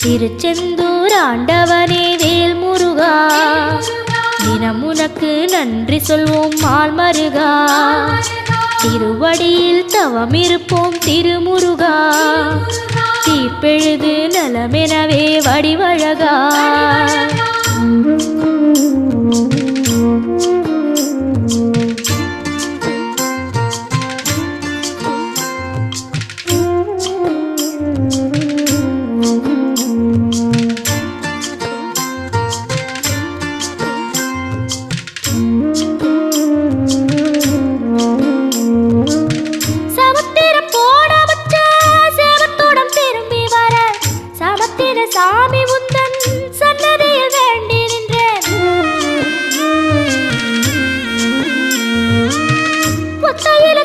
திருச்செந்தூர் ஆண்டவனே வேல் முருகா, தினம் உனக்கு நன்றி சொல்வோம் மால் மருகா. திருவடியில் தவம் இருப்போம் திருமுருகா, தீப்பெழுது நலமெனவே வடிவழகா. சாமி உந்தன் சன்னதியில் வேண்டி நின்றேன். ஒத்தையில